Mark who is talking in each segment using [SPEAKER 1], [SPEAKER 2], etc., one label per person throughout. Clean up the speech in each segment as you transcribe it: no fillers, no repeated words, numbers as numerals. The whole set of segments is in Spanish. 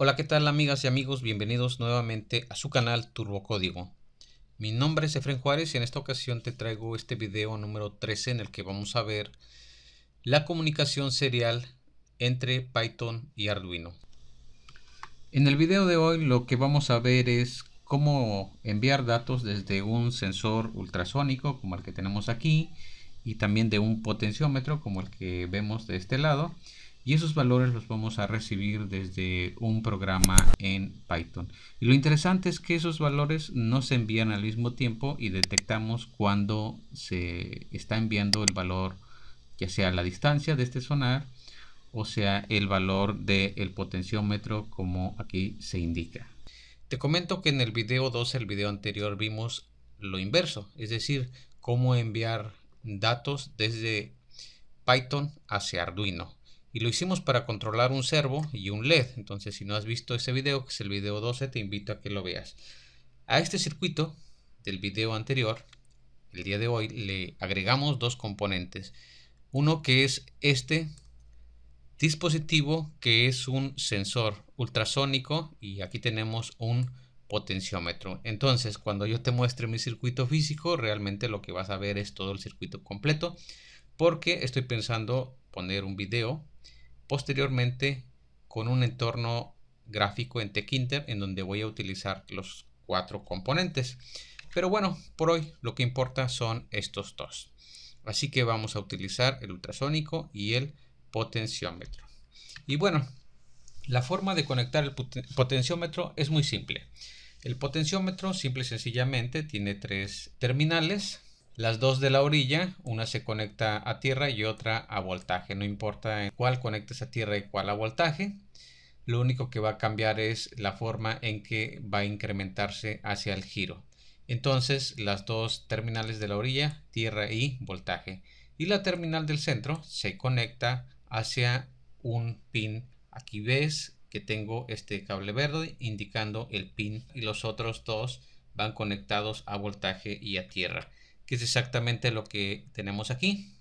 [SPEAKER 1] Hola, ¿qué tal amigas y amigos? Bienvenidos nuevamente a su canal Turbocódigo. Mi nombre es Efren Juárez y en esta ocasión te traigo este video número 13 en el que vamos a ver la comunicación serial entre Python y Arduino. En el video de hoy lo que vamos a ver es cómo enviar datos desde un sensor ultrasónico como el que tenemos aquí y también de un potenciómetro como el que vemos de este lado, y esos valores los vamos a recibir desde un programa en Python. Y lo interesante es que esos valores no se envían al mismo tiempo y detectamos cuando se está enviando el valor, ya sea la distancia de este sonar o sea el valor del potenciómetro como aquí se indica. Te comento que en el video 2, el video anterior, vimos lo inverso, es decir, cómo enviar datos desde Python hacia Arduino. Y lo hicimos para controlar un servo y un LED. Entonces, si no has visto ese video, que es el video 12, te invito a que lo veas. A este circuito del video anterior, el día de hoy, le agregamos dos componentes. Uno que es este dispositivo, que es un sensor ultrasónico, y aquí tenemos un potenciómetro. Entonces, cuando yo te muestre mi circuito físico, realmente lo que vas a ver es todo el circuito completo, porque estoy pensando poner un video posteriormente con un entorno gráfico en Tkinter en donde voy a utilizar los 4 componentes. Pero bueno, por hoy lo que importa son estos dos. Así que vamos a utilizar el ultrasónico y el potenciómetro. Y bueno, la forma de conectar el potenciómetro es muy simple. El potenciómetro simple y sencillamente tiene 3 terminales. Las dos de la orilla, una se conecta a tierra y otra a voltaje. No importa en cuál conectes a tierra y cuál a voltaje. Lo único que va a cambiar es la forma en que va a incrementarse hacia el giro. Entonces, las dos terminales de la orilla, tierra y voltaje. Y la terminal del centro se conecta hacia un pin. Aquí ves que tengo este cable verde indicando el pin, y los otros dos van conectados a voltaje y a tierra, que es exactamente lo que tenemos aquí.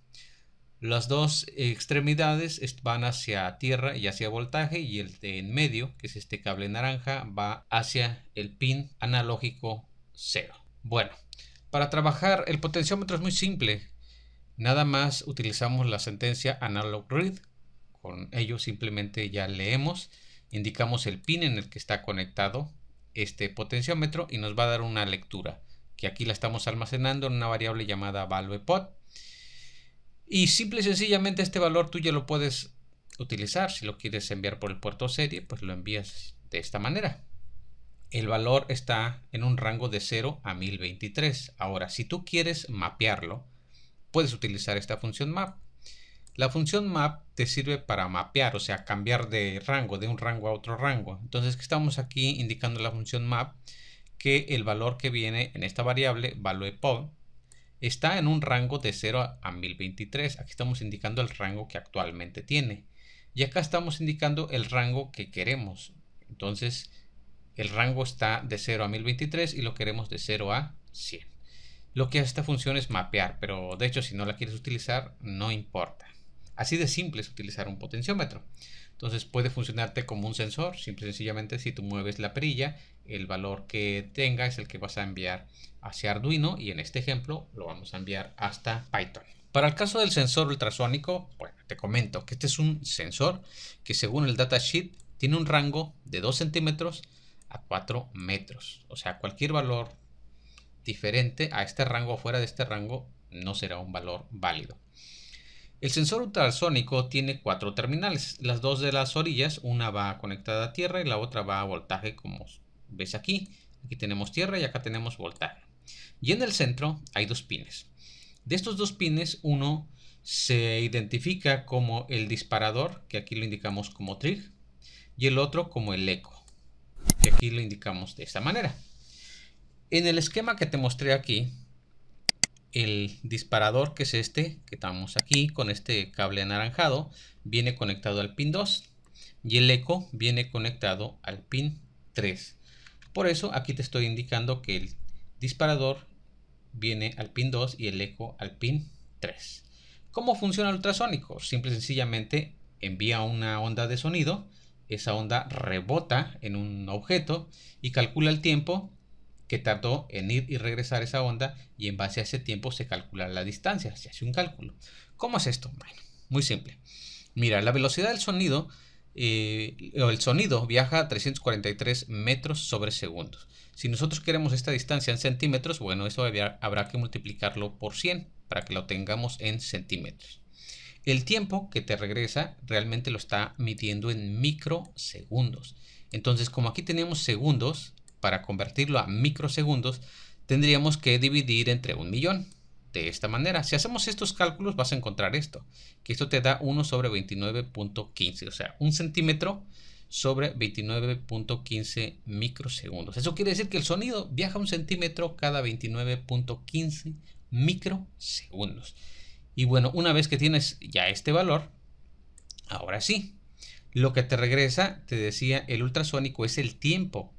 [SPEAKER 1] Las dos extremidades van hacia tierra y hacia voltaje, y el de en medio, que es este cable naranja, va hacia el pin analógico 0. Bueno, para trabajar el potenciómetro es muy simple. Nada más utilizamos la sentencia analog read. Con ello simplemente ya leemos, indicamos el pin en el que está conectado este potenciómetro y nos va a dar una lectura, que aquí la estamos almacenando en una variable llamada valuePod. Y simple y sencillamente este valor tú ya lo puedes utilizar. Si lo quieres enviar por el puerto serie, pues lo envías de esta manera. El valor está en un rango de 0 a 1023. Ahora, si tú quieres mapearlo, puedes utilizar esta función map. La función map te sirve para mapear, o sea, cambiar de rango, de un rango a otro rango. Entonces, estamos aquí indicando la función map que el valor que viene en esta variable, valuePod, está en un rango de 0 a 1023. Aquí estamos indicando el rango que actualmente tiene. Y acá estamos indicando el rango que queremos. Entonces, el rango está de 0 a 1023 y lo queremos de 0 a 100. Lo que hace esta función es mapear, pero de hecho si no la quieres utilizar, no importa. Así de simple es utilizar un potenciómetro. Entonces puede funcionarte como un sensor. Simple y sencillamente, si tú mueves la perilla, el valor que tenga es el que vas a enviar hacia Arduino, y en este ejemplo lo vamos a enviar hasta Python. Para el caso del sensor ultrasónico, bueno, te comento que este es un sensor que, según el datasheet, tiene un rango de 2 centímetros a 4 metros. O sea, cualquier valor diferente a este rango o fuera de este rango no será un valor válido. El sensor ultrasónico tiene 4 terminales. Las dos de las orillas, una va conectada a tierra y la otra va a voltaje, como ves aquí. Aquí tenemos tierra y acá tenemos voltaje. Y en el centro hay 2 pines. De estos 2 pines, uno se identifica como el disparador, que aquí lo indicamos como trig, y el otro como el eco, que aquí lo indicamos de esta manera. En el esquema que te mostré aquí, el disparador, que es este que estamos aquí con este cable anaranjado, viene conectado al pin 2 y el eco viene conectado al pin 3. Por eso aquí te estoy indicando que el disparador viene al pin 2 y el eco al pin 3. ¿Cómo funciona el ultrasónico? Simple y sencillamente envía una onda de sonido esa onda rebota en un objeto y calcula el tiempo que tardó en ir y regresar esa onda, y en base a ese tiempo se calcula la distancia, se hace un cálculo. ¿Cómo es esto? Bueno, muy simple. Mira, la velocidad del sonido, el sonido viaja a 343 metros sobre segundos. Si nosotros queremos esta distancia en centímetros, bueno, eso habrá que multiplicarlo por 100 para que lo tengamos en centímetros. El tiempo que te regresa realmente lo está midiendo en microsegundos. Entonces, como aquí tenemos segundos, para convertirlo a microsegundos, tendríamos que dividir entre 1.000.000. De esta manera, si hacemos estos cálculos, vas a encontrar esto, que esto te da 1 sobre 29.15, o sea, 1 centímetro sobre 29.15 microsegundos. Eso quiere decir que el sonido viaja 1 centímetro cada 29.15 microsegundos. Y bueno, una vez que tienes ya este valor, ahora sí, lo que te regresa, te decía, el ultrasónico es el tiempo.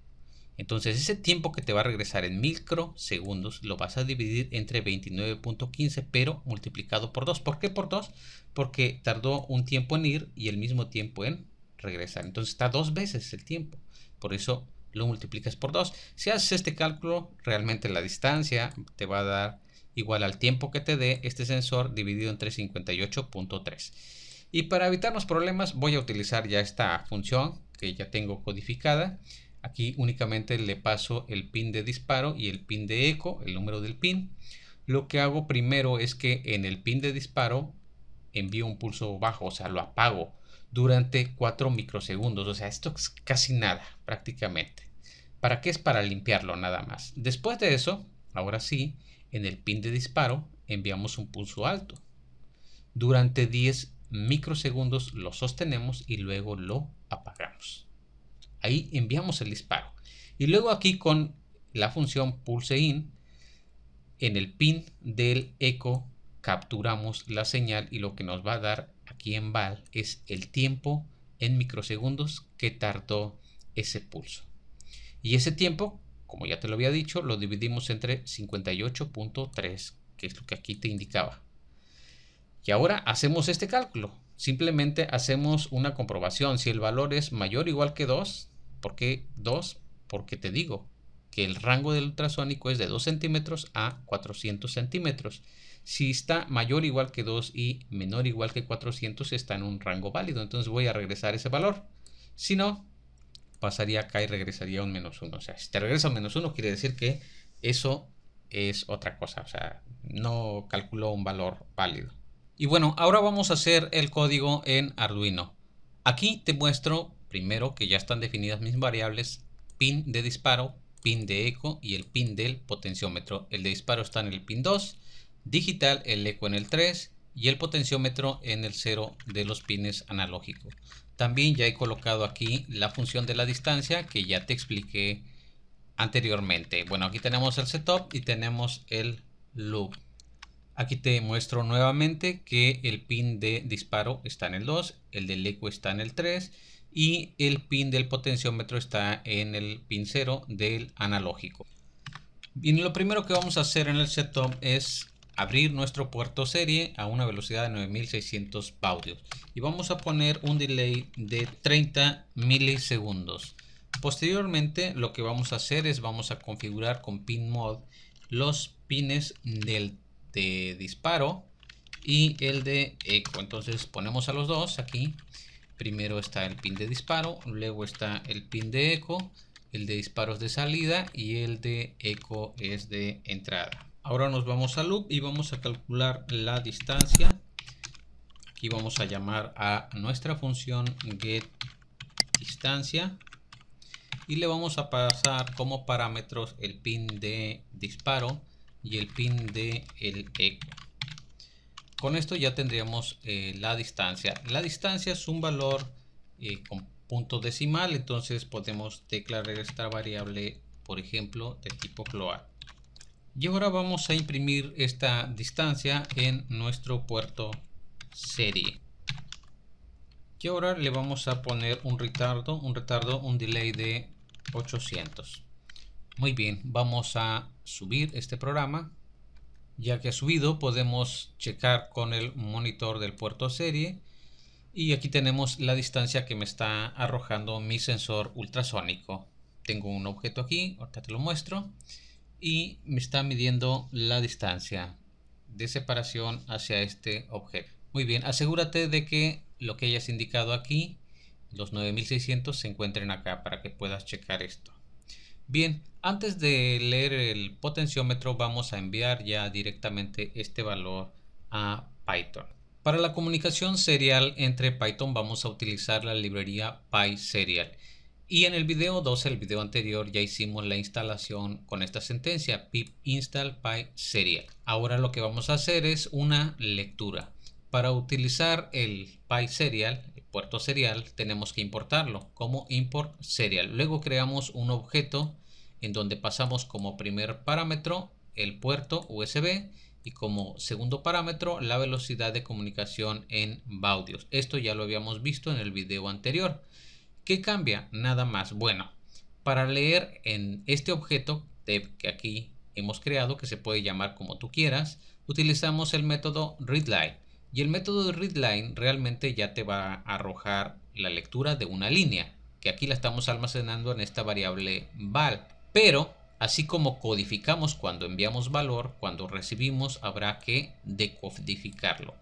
[SPEAKER 1] Entonces ese tiempo que te va a regresar en microsegundos lo vas a dividir entre 29.15, pero multiplicado por 2. ¿Por qué por 2? Porque tardó un tiempo en ir y el mismo tiempo en regresar. Entonces está 2 veces el tiempo. Por eso lo multiplicas por 2. Si haces este cálculo, realmente la distancia te va a dar igual al tiempo que te dé este sensor dividido entre 58.3. Y para evitarnos problemas voy a utilizar ya esta función que ya tengo codificada. Aquí únicamente le paso el pin de disparo y el pin de eco, el número del pin. Lo que hago primero es que en el pin de disparo envío un pulso bajo, o sea, lo apago durante 4 microsegundos. O sea, esto es casi nada, prácticamente. ¿Para qué es? Para limpiarlo nada más. Después de eso, ahora sí, en el pin de disparo enviamos un pulso alto. Durante 10 microsegundos lo sostenemos y luego lo apagamos. Ahí enviamos el disparo. Y luego aquí con la función pulseIn, en el pin del eco capturamos la señal y lo que nos va a dar aquí en val es el tiempo en microsegundos que tardó ese pulso. Y ese tiempo, como ya te lo había dicho, lo dividimos entre 58.3, que es lo que aquí te indicaba. Y ahora hacemos este cálculo. Simplemente hacemos una comprobación. Si el valor es mayor o igual que 2, ¿por qué 2? Porque te digo que el rango del ultrasónico es de 2 centímetros a 400 centímetros. Si está mayor o igual que 2 y menor o igual que 400, está en un rango válido. Entonces voy a regresar ese valor. Si no, pasaría acá y regresaría a un -1. O sea, si te regresa a un -1, quiere decir que eso es otra cosa. O sea, no calculó un valor válido. Y bueno, ahora vamos a hacer el código en Arduino. Aquí te muestro primero que ya están definidas mis variables: pin de disparo, pin de eco y el pin del potenciómetro. El de disparo está en el pin 2, digital, el eco en el 3 y el potenciómetro en el 0 de los pines analógicos. También ya he colocado aquí la función de la distancia que ya te expliqué anteriormente. Bueno, aquí tenemos el setup y tenemos el loop. Aquí te muestro nuevamente que el pin de disparo está en el 2, el del eco está en el 3 y el pin del potenciómetro está en el pin 0 del analógico. Bien, lo primero que vamos a hacer en el setup es abrir nuestro puerto serie a una velocidad de 9600 baudios y vamos a poner un delay de 30 milisegundos. Posteriormente lo que vamos a hacer es vamos a configurar con PinMod los pines de disparo y el de eco. Entonces ponemos a los dos aquí. Primero está el pin de disparo, luego está el pin de eco, el de disparo es de salida y el de eco es de entrada. Ahora nos vamos a loop y vamos a calcular la distancia. Aquí vamos a llamar a nuestra función getDistancia y le vamos a pasar como parámetros el pin de disparo y el pin de el eco. Con esto ya tendríamos la distancia. La distancia es un valor con punto decimal, entonces podemos declarar esta variable, por ejemplo, de tipo float. Y ahora vamos a imprimir esta distancia en nuestro puerto serie. Y ahora le vamos a poner un delay de 800. Muy bien, vamos a subir este programa. Ya que ha subido, podemos checar con el monitor del puerto serie Y aquí tenemos la distancia que me está arrojando mi sensor ultrasónico. Tengo un objeto aquí, ahorita te lo muestro, y me está midiendo la distancia de separación hacia este objeto. Muy bien, asegúrate de que lo que hayas indicado aquí, los 9600, se encuentren acá para que puedas checar esto. Bien, antes de leer el potenciómetro vamos a enviar ya directamente este valor a Python. Para la comunicación serial entre Python vamos a utilizar la librería PySerial. Y en el video 2, el video anterior, ya hicimos la instalación con esta sentencia pip install PySerial. Ahora lo que vamos a hacer es una lectura. Para utilizar el PySerial, el puerto serial, tenemos que importarlo como import serial. Luego creamos un objeto en donde pasamos como primer parámetro el puerto USB y como segundo parámetro la velocidad de comunicación en baudios. Esto ya lo habíamos visto en el video anterior. ¿Qué cambia? Nada más. Bueno, para leer en este objeto que aquí hemos creado, que se puede llamar como tú quieras, utilizamos el método readLine. Y el método de readLine realmente ya te va a arrojar la lectura de una línea, que aquí la estamos almacenando en esta variable val. Pero, así como codificamos cuando enviamos valor, cuando recibimos habrá que decodificarlo.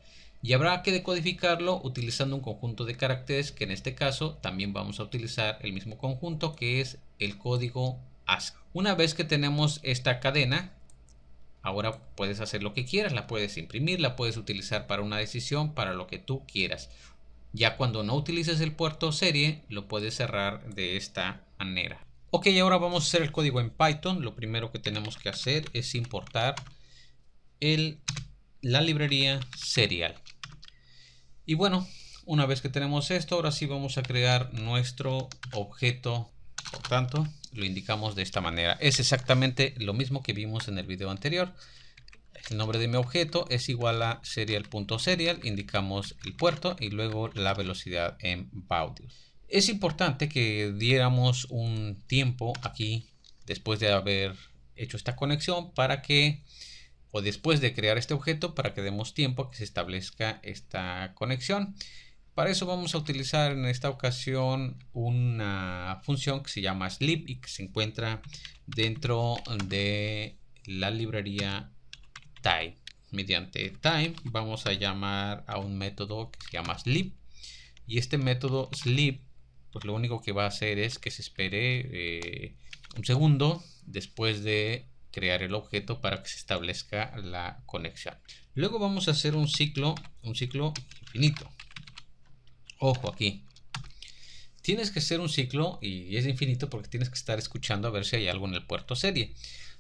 [SPEAKER 1] Y habrá que decodificarlo utilizando un conjunto de caracteres, que en este caso también vamos a utilizar el mismo conjunto, que es el código ASCII. Una vez que tenemos esta cadena, ahora puedes hacer lo que quieras, la puedes imprimir, la puedes utilizar para una decisión, para lo que tú quieras. Ya cuando no utilices el puerto serie, lo puedes cerrar de esta manera. Ok, ahora vamos a hacer el código en Python. Lo primero que tenemos que hacer es importar la librería serial. Y bueno, una vez que tenemos esto, ahora sí vamos a crear nuestro objeto. Por tanto, lo indicamos de esta manera. Es exactamente lo mismo que vimos en el video anterior. El nombre de mi objeto es igual a serial.serial. Indicamos el puerto y luego la velocidad en baudios. Es importante que diéramos un tiempo aquí después de haber hecho esta conexión para que, o después de crear este objeto, para que demos tiempo a que se establezca esta conexión. Para eso vamos a utilizar en esta ocasión una función que se llama sleep y que se encuentra dentro de la librería time. Mediante time vamos a llamar a un método que se llama sleep, y este método sleep pues lo único que va a hacer es que se espere un segundo después de crear el objeto para que se establezca la conexión. Luego vamos a hacer un ciclo infinito. Ojo aquí, tienes que hacer un ciclo y es infinito porque tienes que estar escuchando a ver si hay algo en el puerto serie.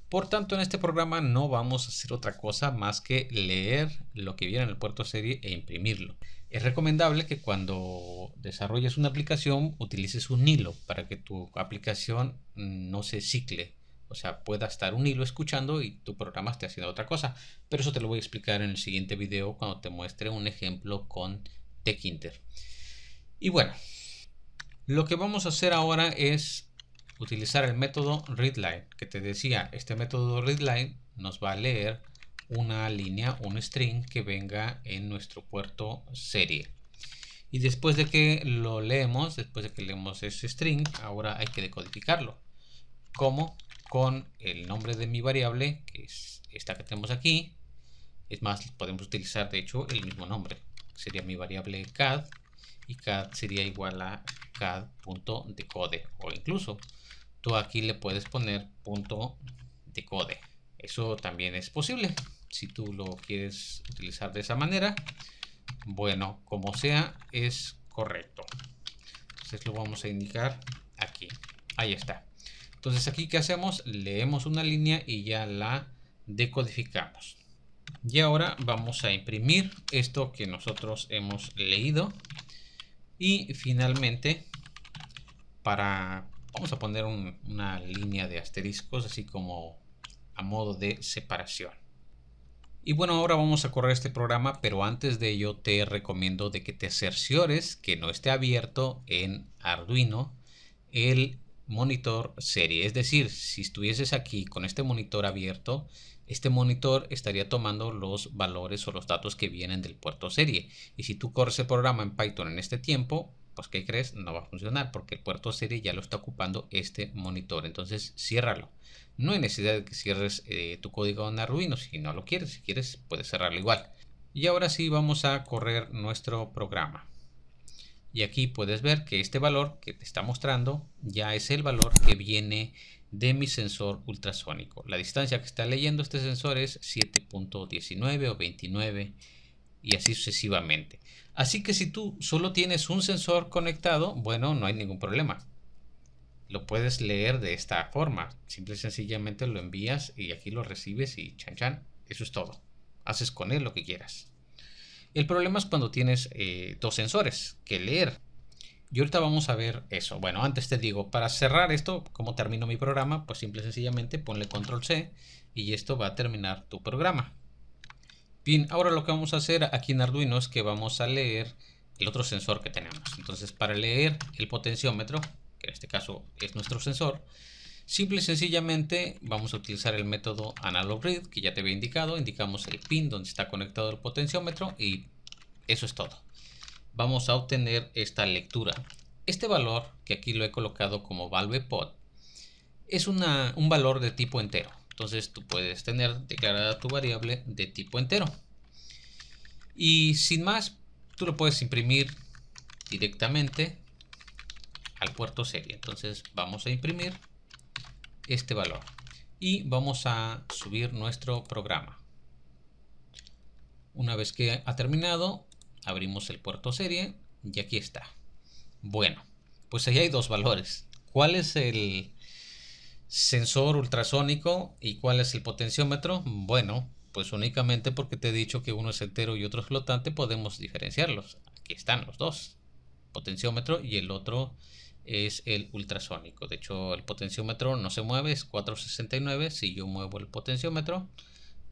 [SPEAKER 1] Por tanto, en este programa no vamos a hacer otra cosa más que leer lo que viene en el puerto serie e imprimirlo. Es recomendable que cuando desarrolles una aplicación utilices un hilo para que tu aplicación no se cicle. O sea, pueda estar un hilo escuchando y tu programa esté haciendo otra cosa. Pero eso te lo voy a explicar en el siguiente video cuando te muestre un ejemplo con Tkinter. Y bueno, lo que vamos a hacer ahora es utilizar el método readLine, que te decía, este método readLine nos va a leer una línea, un string que venga en nuestro puerto serie. Y después de que lo leemos, después de que leemos ese string, ahora hay que decodificarlo. ¿Cómo? Con el nombre de mi variable, que es esta que tenemos aquí. Es más, podemos utilizar de hecho el mismo nombre. Sería mi variable cad, y cad sería igual a cad.decode, o incluso tú aquí le puedes poner .decode. Eso también es posible si tú lo quieres utilizar de esa manera. Bueno, como sea, es correcto. Entonces lo vamos a indicar aquí. Ahí está. Entonces aquí, ¿qué hacemos? Leemos una línea y ya la decodificamos. Y ahora vamos a imprimir esto que nosotros hemos leído. Y finalmente, vamos a poner una línea de asteriscos, así como a modo de separación. Y bueno, ahora vamos a correr este programa, pero antes de ello te recomiendo de que te cerciores que no esté abierto en Arduino el monitor serie. Es decir, si estuvieses aquí con este monitor abierto, este monitor estaría tomando los valores o los datos que vienen del puerto serie. Y si tú corres el programa en Python en este tiempo, pues ¿qué crees? No va a funcionar porque el puerto serie ya lo está ocupando este monitor. Entonces ciérralo. No hay necesidad de que cierres tu código en Arduino si no lo quieres. Si quieres, puedes cerrarlo igual. Y ahora sí vamos a correr nuestro programa. Y aquí puedes ver que este valor que te está mostrando ya es el valor que viene de mi sensor ultrasónico. La distancia que está leyendo este sensor es 7.19 o 29 y así sucesivamente. Así que si tú solo tienes un sensor conectado, bueno, no hay ningún problema. Lo puedes leer de esta forma. Simple y sencillamente lo envías y aquí lo recibes y chan chan. Eso es todo. Haces con él lo que quieras. El problema es cuando tienes dos sensores que leer. Y ahorita vamos a ver eso. Bueno, antes te digo, para cerrar esto, ¿cómo termino mi programa? Pues simple y sencillamente ponle control C y esto va a terminar tu programa. Bien, ahora lo que vamos a hacer aquí en Arduino es que vamos a leer el otro sensor que tenemos. Entonces, para leer el potenciómetro, que en este caso es nuestro sensor, simple y sencillamente vamos a utilizar el método analog read que ya te había indicado. Indicamos el pin donde está conectado el potenciómetro y eso es todo. Vamos a obtener esta lectura. Este valor, que aquí lo he colocado como value pod, es un valor de tipo entero. Entonces tú puedes tener declarada tu variable de tipo entero. Y sin más, tú lo puedes imprimir directamente al puerto serie. Entonces vamos a imprimir este valor y vamos a subir nuestro programa. Una vez que ha terminado, abrimos el puerto serie y aquí está. Bueno, pues ahí hay dos valores. ¿Cuál es el sensor ultrasónico y cuál es el potenciómetro? Bueno, pues únicamente porque te he dicho que uno es entero y otro es flotante podemos diferenciarlos. Aquí están los dos, potenciómetro y el otro es el ultrasónico. De hecho, el potenciómetro no se mueve, es 469. Si yo muevo el potenciómetro,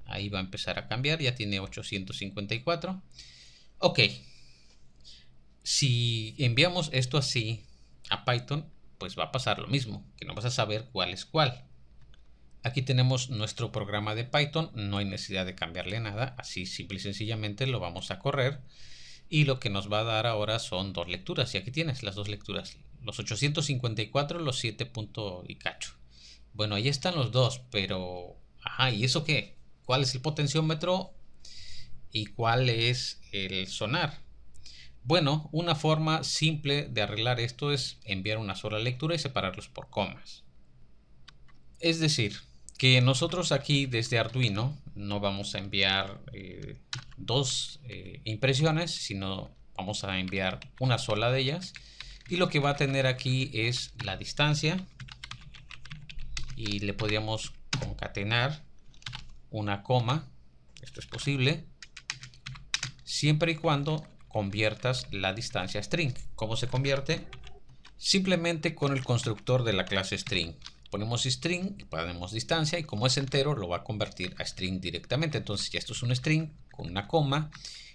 [SPEAKER 1] ahí va a empezar a cambiar, ya tiene 854. Ok, si enviamos esto así a Python, pues va a pasar lo mismo, que no vas a saber cuál es cuál. Aquí tenemos nuestro programa de Python, no hay necesidad de cambiarle nada, así simple y sencillamente lo vamos a correr. Y lo que nos va a dar ahora son dos lecturas, y aquí tienes las dos lecturas, los 854, los 7 y cacho. Bueno, ahí están los dos, pero... Ajá, ¿y eso qué? ¿Cuál es el potenciómetro y cuál es el sonar? Bueno, una forma simple de arreglar esto es enviar una sola lectura y separarlos por comas. Es decir, que nosotros aquí desde Arduino no vamos a enviar dos impresiones, sino vamos a enviar una sola de ellas. Y lo que va a tener aquí es la distancia y le podríamos concatenar una coma. Esto es posible siempre y cuando conviertas la distancia a string. ¿Cómo se convierte? Simplemente con el constructor de la clase string. Ponemos string, ponemos distancia y como es entero lo va a convertir a string directamente. Entonces ya esto es un string con una coma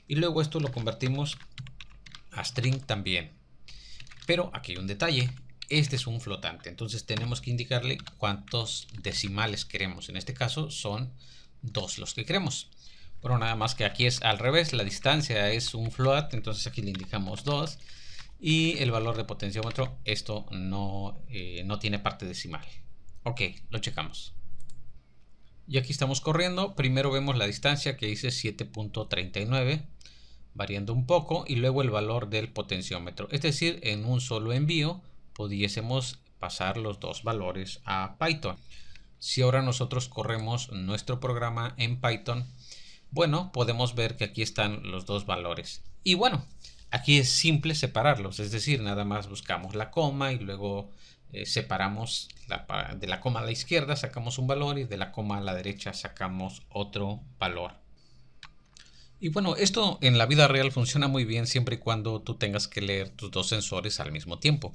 [SPEAKER 1] y luego esto lo convertimos a string también. Pero aquí hay un detalle. Este es un flotante, entonces tenemos que indicarle cuántos decimales queremos. En este caso son 2 los que queremos. Bueno, nada más que aquí es al revés, la distancia es un float, entonces aquí le indicamos 2 y el valor de potenciómetro, esto no tiene parte decimal. Ok, lo checamos. Y aquí estamos corriendo, primero vemos la distancia que dice 7.39, variando un poco, y luego el valor del potenciómetro. Es decir, en un solo envío pudiésemos pasar los dos valores a Python. Si ahora nosotros corremos nuestro programa en Python, bueno, podemos ver que aquí están los dos valores. Y bueno, aquí es simple separarlos, es decir, nada más buscamos la coma y luego separamos de la coma a la izquierda, sacamos un valor y de la coma a la derecha sacamos otro valor. Y bueno, esto en la vida real funciona muy bien siempre y cuando tú tengas que leer tus dos sensores al mismo tiempo.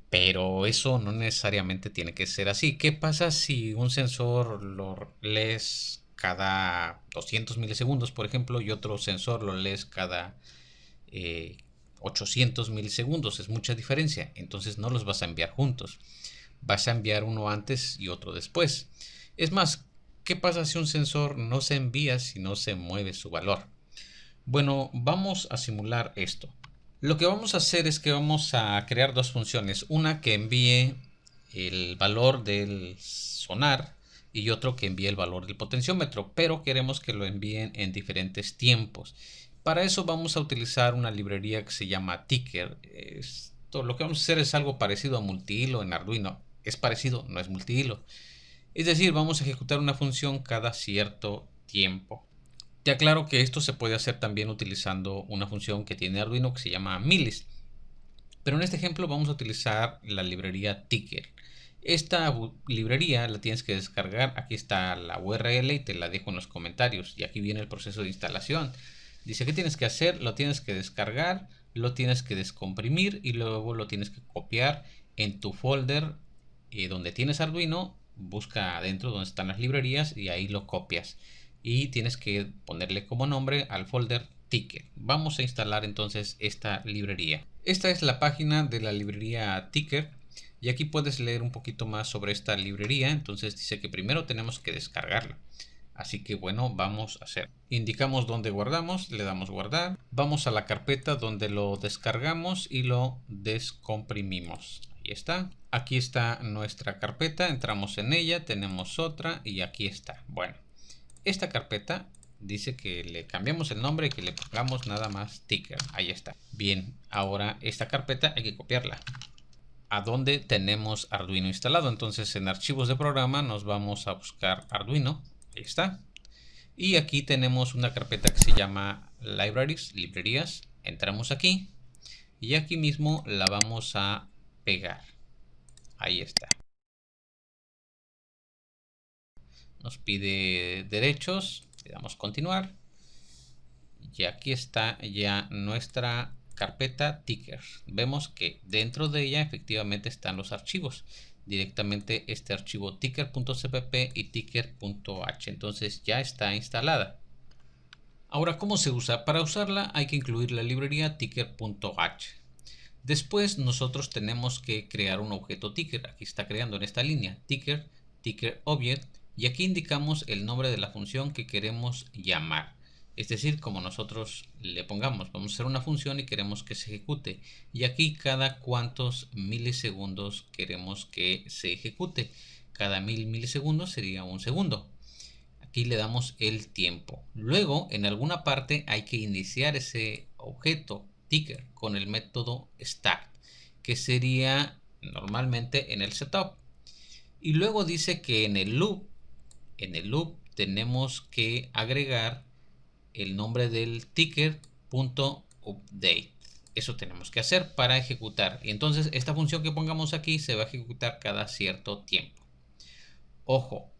[SPEAKER 1] Pero eso no necesariamente tiene que ser así. ¿Qué pasa si un sensor lo lees cada 200 milisegundos, por ejemplo, y otro sensor lo lees cada 800 milisegundos? Es mucha diferencia, entonces no los vas a enviar juntos. vas a enviar uno antes y otro después. Es más, ¿qué pasa si un sensor no se envía si no se mueve su valor? Bueno, vamos a simular esto. Lo que vamos a hacer es que vamos a crear dos funciones. Una que envíe el valor del sonar y otro que envíe el valor del potenciómetro, pero queremos que lo envíen en diferentes tiempos. Para eso vamos a utilizar una librería que se llama Ticker. Lo que vamos a hacer es algo parecido a multihilo en Arduino. Es parecido, no es multihilo. Es decir, vamos a ejecutar una función cada cierto tiempo. Te aclaro que esto se puede hacer también utilizando una función que tiene Arduino que se llama milis. Pero en este ejemplo vamos a utilizar la librería Ticker. Esta librería la tienes que descargar. Aquí está la URL y te la dejo en los comentarios. Y aquí viene el proceso de instalación. Dice que tienes que hacer, lo tienes que descargar, lo tienes que descomprimir y luego lo tienes que copiar en tu folder donde tienes Arduino. Busca adentro donde están las librerías y ahí lo copias. Y tienes que ponerle como nombre al folder Ticker. Vamos a instalar entonces esta librería. Esta es la página de la librería Ticker y aquí puedes leer un poquito más sobre esta librería. Entonces dice que primero tenemos que descargarla. Así que bueno, vamos a hacer. Indicamos dónde guardamos, le damos guardar. Vamos a la carpeta donde lo descargamos y lo descomprimimos. Ahí está. Aquí está nuestra carpeta. Entramos en ella, tenemos otra y aquí está. Bueno, esta carpeta dice que le cambiamos el nombre y que le pongamos nada más Ticker. Ahí está. Bien, ahora esta carpeta hay que copiarla a donde tenemos Arduino instalado. Entonces en archivos de programa nos vamos a buscar Arduino. Ahí está. Y aquí tenemos una carpeta que se llama Libraries, librerías. Entramos aquí y aquí mismo la vamos a pegar. Ahí está. Nos pide derechos, le damos continuar y aquí está ya nuestra carpeta Ticker. Vemos que dentro de ella efectivamente están los archivos, directamente este archivo ticker.cpp y ticker.h, entonces ya está instalada. Ahora, ¿cómo se usa? Para usarla hay que incluir la librería ticker.h. Después nosotros tenemos que crear un objeto Ticker. Aquí está creando en esta línea Ticker, Ticker Object. Y aquí indicamos el nombre de la función que queremos llamar. Es decir, como nosotros le pongamos, vamos a hacer una función y queremos que se ejecute. Y aquí cada cuántos milisegundos queremos que se ejecute. Cada 1000 milisegundos sería un segundo. Aquí le damos el tiempo. Luego, en alguna parte hay que iniciar ese objeto Ticker con el método start, que sería normalmente en el setup. Y luego dice que en el loop tenemos que agregar el nombre del ticker.update. Eso tenemos que hacer para ejecutar. Y entonces esta función que pongamos aquí se va a ejecutar cada cierto tiempo. Ojo,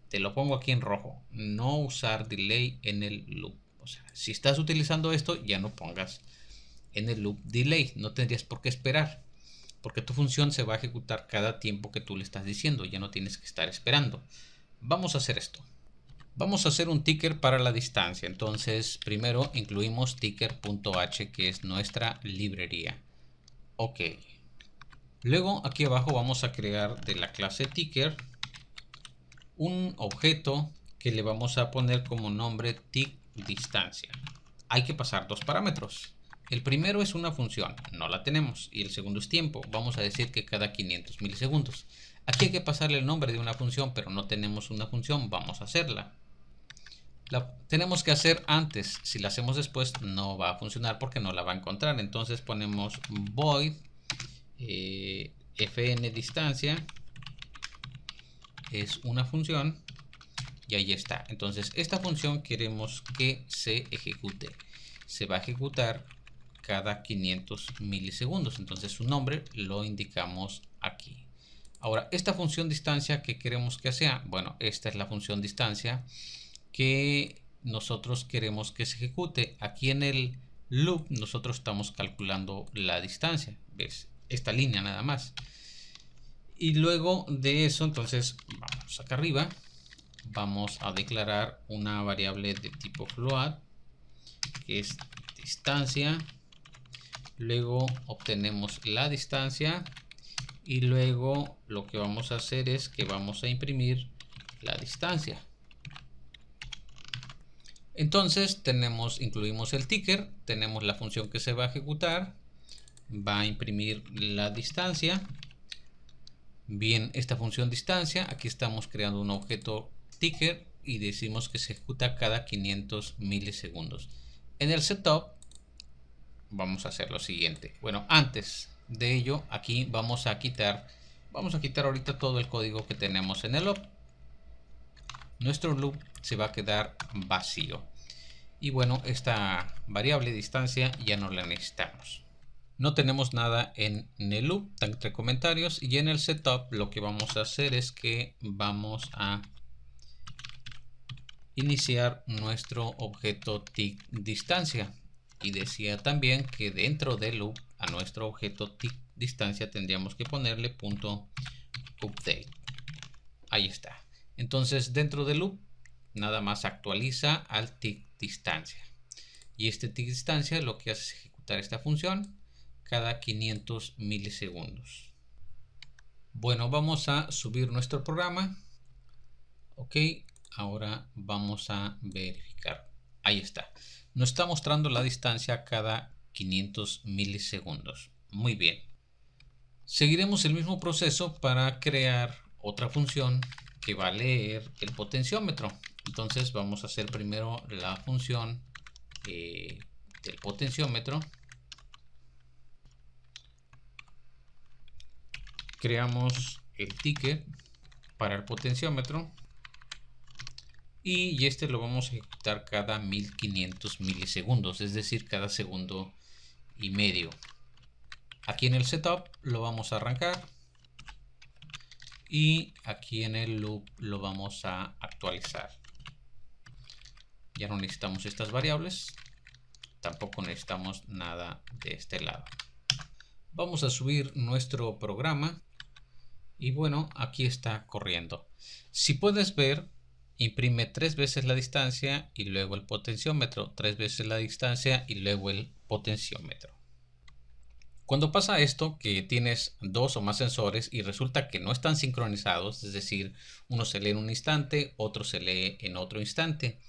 [SPEAKER 1] te lo pongo aquí en rojo. No usar delay en el loop. O sea, si estás utilizando esto, ya no pongas en el loop delay. No tendrías por qué esperar, porque tu función se va a ejecutar cada tiempo que tú le estás diciendo. Ya no tienes que estar esperando. Vamos a hacer esto. Vamos a hacer un ticker para la distancia. Entonces, primero incluimos ticker.h, que es nuestra librería. Ok. Luego, aquí abajo vamos a crear de la clase ticker un objeto que le vamos a poner como nombre tickDistancia. Hay que pasar dos parámetros. El primero es una función, no la tenemos, y el segundo es tiempo. Vamos a decir que cada 500 milisegundos. Aquí hay que pasarle el nombre de una función, pero no tenemos una función, vamos a hacerla. La tenemos que hacer antes, si la hacemos después no va a funcionar porque no la va a encontrar. Entonces ponemos void fn distancia, es una función y ahí está. Entonces esta función queremos que se ejecute. Se va a ejecutar cada 500 milisegundos. Entonces su nombre lo indicamos aquí. Ahora, esta función distancia que queremos que sea, bueno, esta es la función distancia que nosotros queremos que se ejecute. Aquí en el loop nosotros estamos calculando la distancia, ¿ves? Esta línea nada más. Y luego de eso, entonces vamos acá arriba, vamos a declarar una variable de tipo float que es distancia. Luego obtenemos la distancia y luego lo que vamos a hacer es que vamos a imprimir la distancia. Entonces incluimos el ticker, tenemos la función que se va a ejecutar, va a imprimir la distancia. Bien, esta función distancia, aquí estamos creando un objeto ticker y decimos que se ejecuta cada 500 milisegundos. En el setup vamos a hacer lo siguiente. Bueno, antes de ello, aquí vamos a quitar ahorita todo el código que tenemos en el loop. Nuestro loop se va a quedar vacío. Y bueno, esta variable distancia ya no la necesitamos. No tenemos nada en el loop, entre comentarios, y en el setup lo que vamos a hacer es que vamos a iniciar nuestro objeto tick distancia. Y decía también que dentro del loop a nuestro objeto tick distancia tendríamos que ponerle punto update. Ahí está. Entonces dentro del loop nada más actualiza al tick distancia. Y este tick distancia lo que hace es ejecutar esta función cada 500 milisegundos. Bueno, vamos a subir nuestro programa. Ok, ahora vamos a verificar. Ahí está. Nos está mostrando la distancia cada 500 milisegundos. Muy bien. Seguiremos el mismo proceso para crear otra función que va a leer el potenciómetro. Entonces vamos a hacer primero la función del potenciómetro. Creamos el ticket para el potenciómetro y este lo vamos a ejecutar cada 1500 milisegundos, es decir, cada segundo y medio. Aquí en el setup lo vamos a arrancar y aquí en el loop lo vamos a actualizar. Ya no necesitamos estas variables, tampoco necesitamos nada de este lado. Vamos a subir nuestro programa y bueno, aquí está corriendo. Si puedes ver, imprime 3 veces la distancia y luego el potenciómetro, 3 veces la distancia y luego el potenciómetro. Cuando pasa esto, que tienes 2 o más sensores y resulta que no están sincronizados, es decir, uno se lee en un instante, otro se lee en otro instante.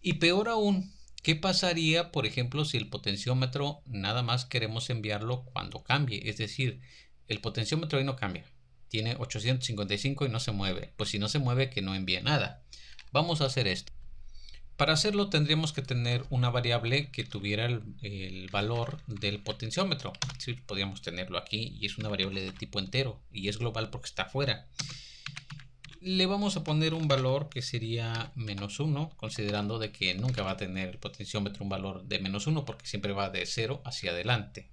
[SPEAKER 1] Y peor aún, ¿qué pasaría, por ejemplo, si el potenciómetro nada más queremos enviarlo cuando cambie? Es decir, el potenciómetro hoy no cambia, tiene 855 y no se mueve. Pues si no se mueve, que no envíe nada. Vamos a hacer esto. Para hacerlo tendríamos que tener una variable que tuviera el valor del potenciómetro. Sí, podríamos tenerlo aquí y es una variable de tipo entero y es global porque está afuera. Le vamos a poner un valor que sería -1, considerando de que nunca va a tener el potenciómetro un valor de -1 porque siempre va de 0 hacia adelante.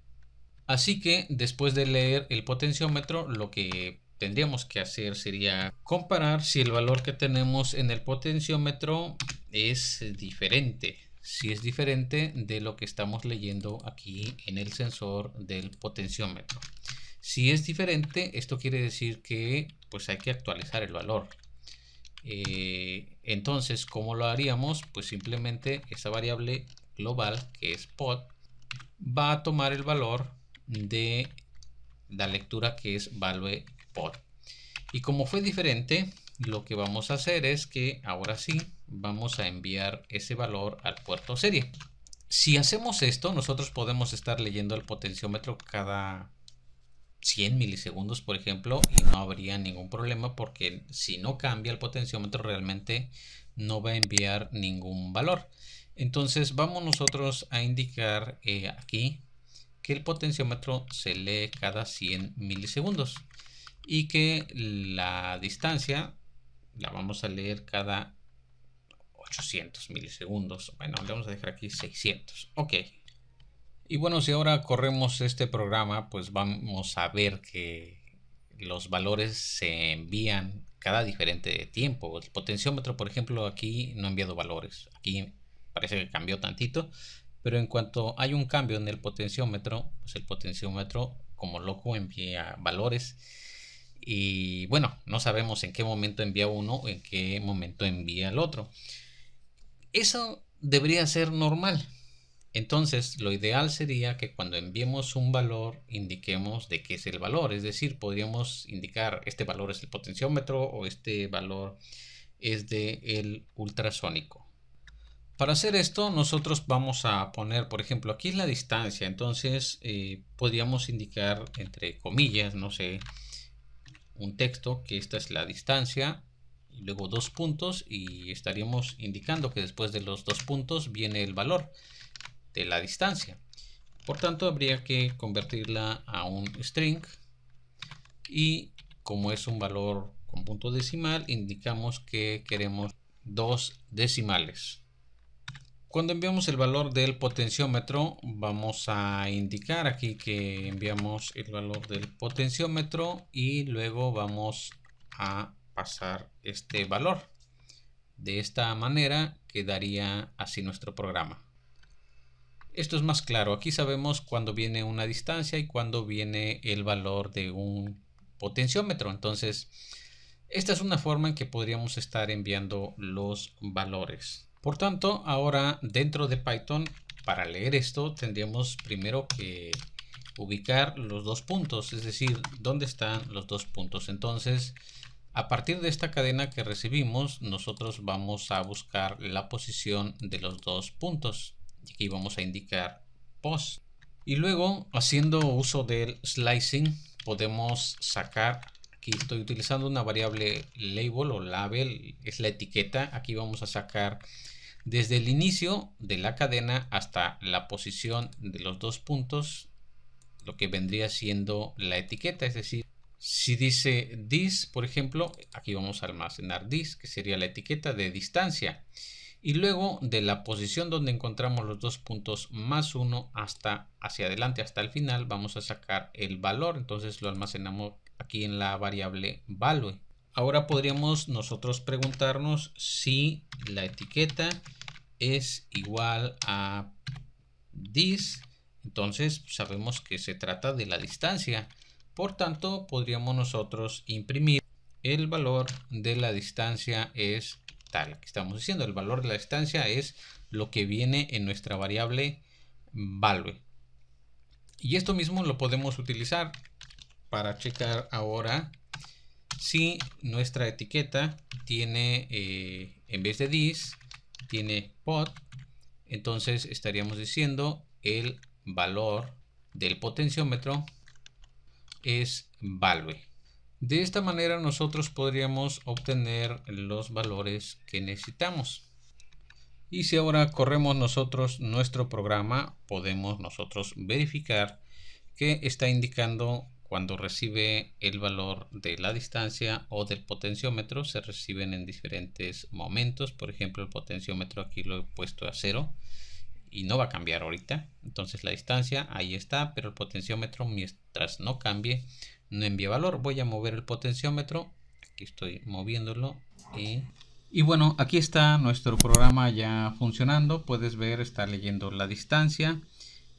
[SPEAKER 1] Así que después de leer el potenciómetro, lo que tendríamos que hacer sería comparar si el valor que tenemos en el potenciómetro es diferente. Si es diferente de lo que estamos leyendo aquí en el sensor del potenciómetro. Si es diferente, esto quiere decir que pues hay que actualizar el valor. Entonces, ¿cómo lo haríamos? Pues simplemente esa variable global que es pod va a tomar el valor de la lectura que es value pod. Y como fue diferente, lo que vamos a hacer es que ahora sí vamos a enviar ese valor al puerto serie. Si hacemos esto, nosotros podemos estar leyendo el potenciómetro cada 100 milisegundos, por ejemplo, y no habría ningún problema porque si no cambia el potenciómetro realmente no va a enviar ningún valor. Entonces vamos nosotros a indicar aquí que el potenciómetro se lee cada 100 milisegundos y que la distancia la vamos a leer cada 800 milisegundos. Bueno, le vamos a dejar aquí 600. Ok. Y bueno, si ahora corremos este programa, pues vamos a ver que los valores se envían cada diferente tiempo. El potenciómetro, por ejemplo, aquí no ha enviado valores. Aquí parece que cambió tantito. Pero en cuanto hay un cambio en el potenciómetro, pues el potenciómetro como loco envía valores. Y bueno, no sabemos en qué momento envía uno o en qué momento envía el otro. Eso debería ser normal. Entonces, lo ideal sería que cuando enviemos un valor, indiquemos de qué es el valor. Es decir, podríamos indicar este valor es el potenciómetro o este valor es el ultrasónico. Para hacer esto, nosotros vamos a poner, por ejemplo, aquí es la distancia. Entonces, podríamos indicar entre comillas, no sé, un texto que esta es la distancia. Y luego 2 puntos y estaríamos indicando que después de los 2 puntos viene el valor de la distancia. Por tanto, habría que convertirla a un string y como es un valor con punto decimal, indicamos que queremos 2 decimales. Cuando enviamos el valor del potenciómetro, vamos a indicar aquí que enviamos el valor del potenciómetro y luego vamos a pasar este valor. De esta manera quedaría así nuestro programa. Esto es más claro. Aquí sabemos cuándo viene una distancia y cuándo viene el valor de un potenciómetro. Entonces, esta es una forma en que podríamos estar enviando los valores. Por tanto, ahora dentro de Python, para leer esto, tendríamos primero que ubicar los 2 puntos, es decir, dónde están los 2 puntos. Entonces, a partir de esta cadena que recibimos, nosotros vamos a buscar la posición de los 2 puntos. Y aquí vamos a indicar post. Y luego, haciendo uso del slicing, podemos sacar, aquí estoy utilizando una variable label o label, es la etiqueta. Aquí vamos a sacar desde el inicio de la cadena hasta la posición de los 2 puntos, lo que vendría siendo la etiqueta. Es decir, si dice this, por ejemplo, aquí vamos a almacenar this, que sería la etiqueta de distancia. Y luego de la posición donde encontramos los 2 puntos más 1 hasta hacia adelante hasta el final vamos a sacar el valor. Entonces lo almacenamos aquí en la variable value. Ahora podríamos nosotros preguntarnos si la etiqueta es igual a this. Entonces sabemos que se trata de la distancia. Por tanto, podríamos nosotros imprimir el valor de la distancia es tal. Aquí estamos diciendo el valor de la distancia es lo que viene en nuestra variable value. Y esto mismo lo podemos utilizar para checar ahora si nuestra etiqueta tiene, en vez de this, tiene pod. Entonces estaríamos diciendo el valor del potenciómetro es value. De esta manera nosotros podríamos obtener los valores que necesitamos. Y si ahora corremos nosotros nuestro programa, podemos nosotros verificar que está indicando cuando recibe el valor de la distancia o del potenciómetro. Se reciben en diferentes momentos. Por ejemplo, el potenciómetro aquí lo he puesto a 0 y no va a cambiar ahorita. Entonces la distancia ahí está, pero el potenciómetro mientras no cambie no envía valor. Voy a mover el potenciómetro, aquí estoy moviéndolo y bueno, aquí está nuestro programa ya funcionando. Puedes ver, está leyendo la distancia.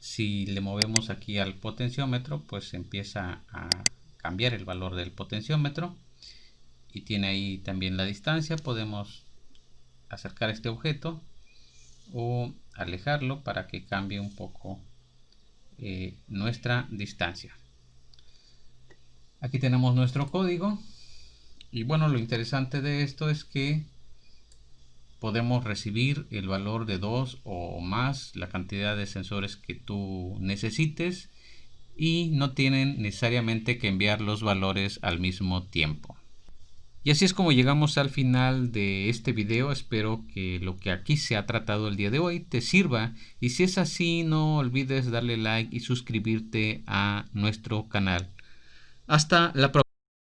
[SPEAKER 1] Si le movemos aquí al potenciómetro, pues empieza a cambiar el valor del potenciómetro y tiene ahí también la distancia. Podemos acercar este objeto o alejarlo para que cambie un poco nuestra distancia. Aquí tenemos nuestro código y bueno, lo interesante de esto es que podemos recibir el valor de 2 o más, la cantidad de sensores que tú necesites, y no tienen necesariamente que enviar los valores al mismo tiempo. Y así es como llegamos al final de este video. Espero que lo que aquí se ha tratado el día de hoy te sirva, y si es así, no olvides darle like y suscribirte a nuestro canal. Hasta la próxima.